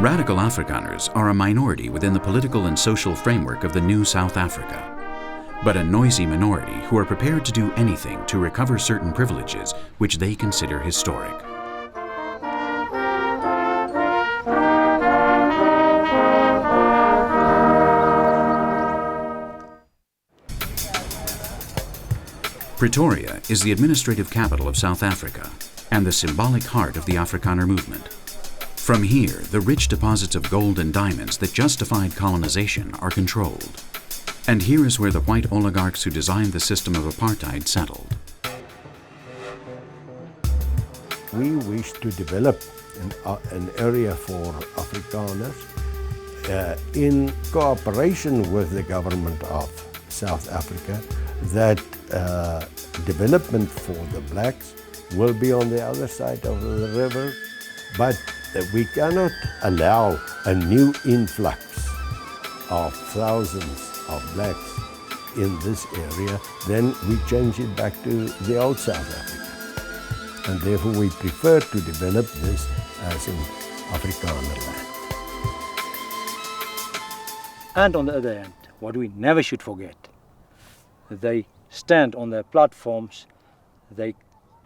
Radical Afrikaners are a minority within the political and social framework of the new South Africa, but a noisy minority who are prepared to do anything to recover certain privileges which they consider historic. Pretoria is the administrative capital of South Africa and the symbolic heart of the Afrikaner movement. From here, the rich deposits of gold and diamonds that justified colonization are controlled. And here is where the white oligarchs who designed the system of apartheid settled. We wish to develop an area for Afrikaners in cooperation with the government of South Africa, that development for the blacks will be on the other side of the river, but we cannot allow a new influx of thousands of blacks in this area. Then we change it back to the old South Africa. And therefore we prefer to develop this as an Afrikaner land. And on the other hand, what we never should forget, they stand on their platforms, they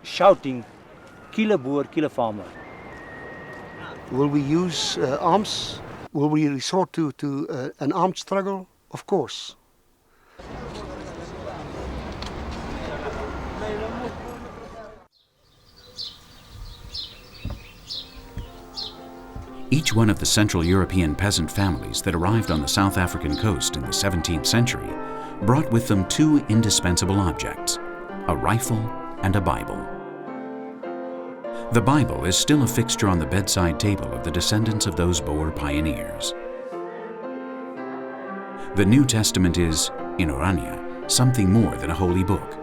shouting, "Kille boer, kille farmer." Will we use arms? Will we resort to an armed struggle? Of course. Each one of the Central European peasant families that arrived on the South African coast in the 17th century brought with them two indispensable objects, a rifle and a Bible. The Bible is still a fixture on the bedside table of the descendants of those Boer pioneers. The New Testament is, in Orania, something more than a holy book.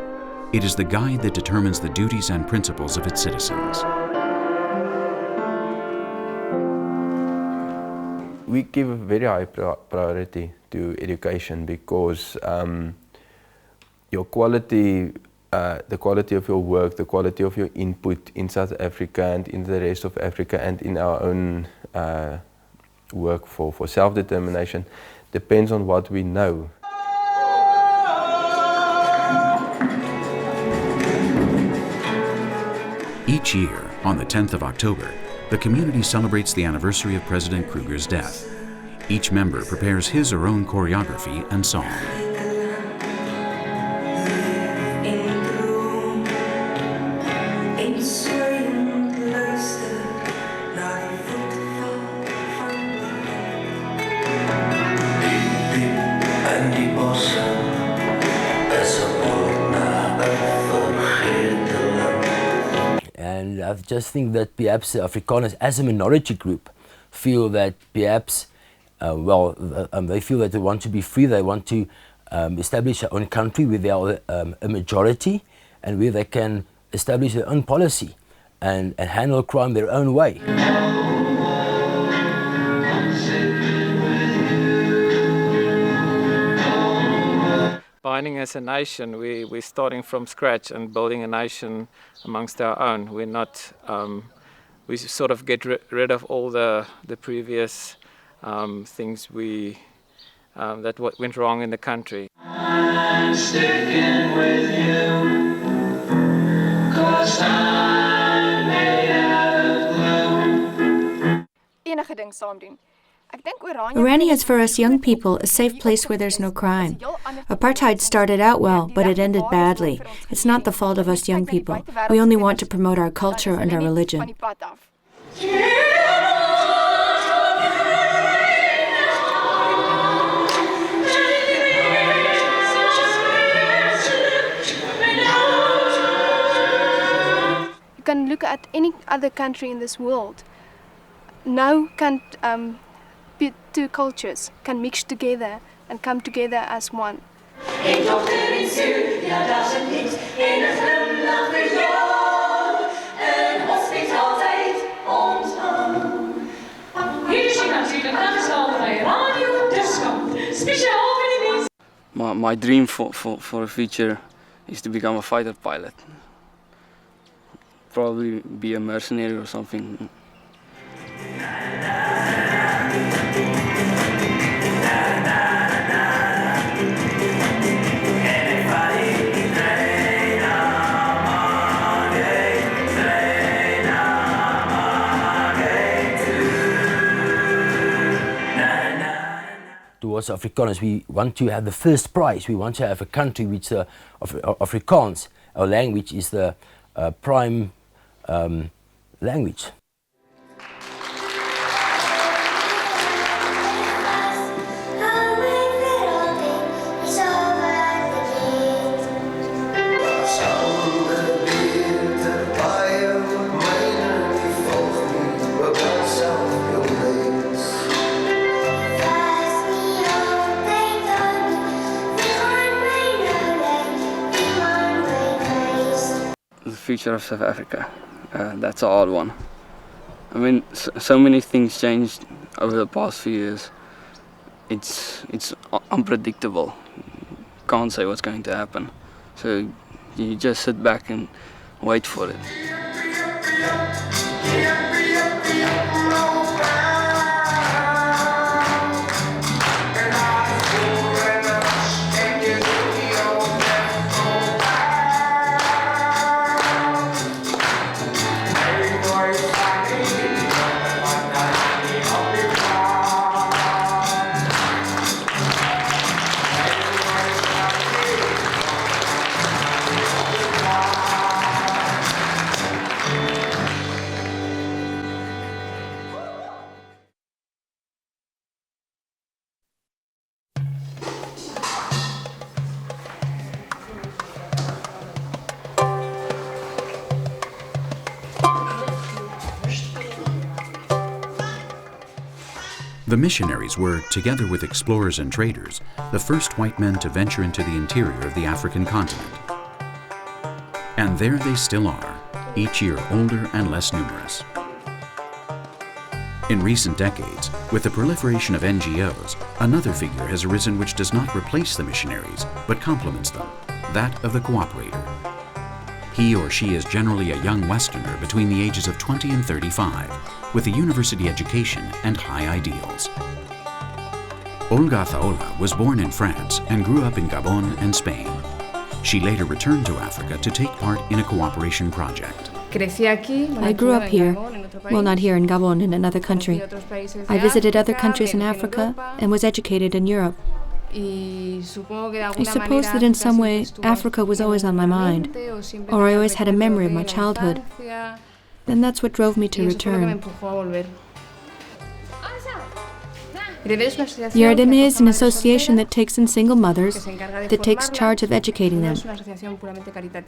It is the guide that determines the duties and principles of its citizens. We give a very high priority to education because your quality, the quality of your work, the quality of your input in South Africa and in the rest of Africa and in our own work for self-determination depends on what we know. Each year, on the 10th of October, the community celebrates the anniversary of President Kruger's death. Each member prepares his or own choreography and song. And I just think that perhaps the Afrikaners as a minority group feel that perhaps, they feel that they want to be free, they want to establish their own country where they are a majority and where they can establish their own policy and handle crime their own way. Binding as a nation, we're starting from scratch and building a nation amongst our own. We're not, we sort of get rid of all the previous things that went wrong in the country. I'm sticking with you, 'cause I'm made out of glue. Enige ding saam doen. Orania is for us young people a safe place where there's no crime. Apartheid started out well, but it ended badly. It's not the fault of us young people. We only want to promote our culture and our religion. You can look at any other country in this world. Now two cultures can mix together and come together as one. My dream for a future is to become a fighter pilot. Probably be a mercenary or something. as Afrikaners, we want to have the first prize. We want to have a country which Afrikaans, our language, is the prime language. The future of South Africa, that's a hard one. I mean, so many things changed over the past few years. It's unpredictable. Can't say what's going to happen. So you just sit back and wait for it. The missionaries were, together with explorers and traders, the first white men to venture into the interior of the African continent. And there they still are, each year older and less numerous. In recent decades, with the proliferation of NGOs, another figure has arisen which does not replace the missionaries, but complements them, that of the cooperator. He or she is generally a young Westerner between the ages of 20 and 35, with a university education and high ideals. Olga Thaola was born in France and grew up in Gabon and Spain. She later returned to Africa to take part in a cooperation project. I grew up here, well, not here in Gabon, in another country. I visited other countries in Africa and was educated in Europe. I suppose that in some way Africa was always on my mind, or I always had a memory of my childhood. And that's what drove me to return. Yardeme is an association that takes in single mothers, that takes charge of educating them.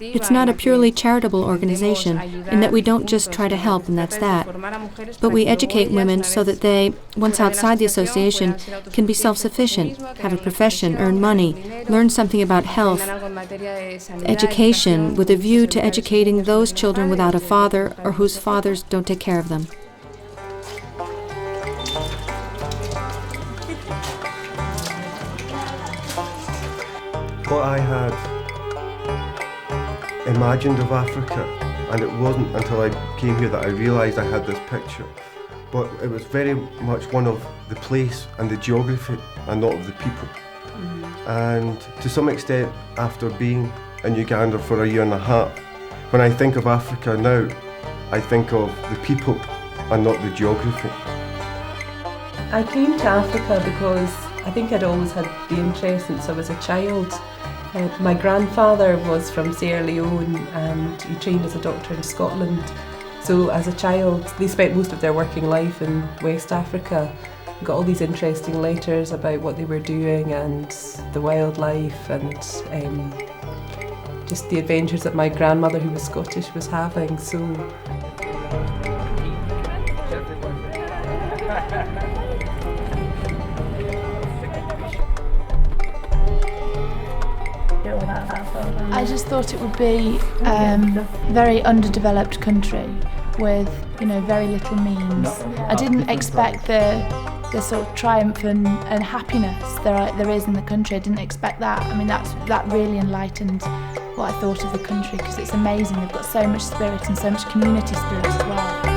It's not a purely charitable organization in that we don't just try to help and that's that, but we educate women so that they, once outside the association, can be self-sufficient, have a profession, earn money, learn something about health, education with a view to educating those children without a father or whose fathers don't take care of them. What I had imagined of Africa, and it wasn't until I came here that I realised I had this picture, but it was very much one of the place and the geography and not of the people. And to some extent, after being in Uganda for a year and a half, when I think of Africa now, I think of the people and not the geography. I came to Africa because I think I'd always had the interest since I was a child. My grandfather was from Sierra Leone and he trained as a doctor in Scotland. So as a child, they spent most of their working life in West Africa. Got all these interesting letters about what they were doing and the wildlife and just the adventures that my grandmother, who was Scottish, was having. So I just thought it would be a very underdeveloped country with, very little means. I didn't expect the sort of triumph and happiness there is in the country. I didn't expect that. I mean, that really enlightened what I thought of the country, because it's amazing. They've got so much spirit and so much community spirit as well.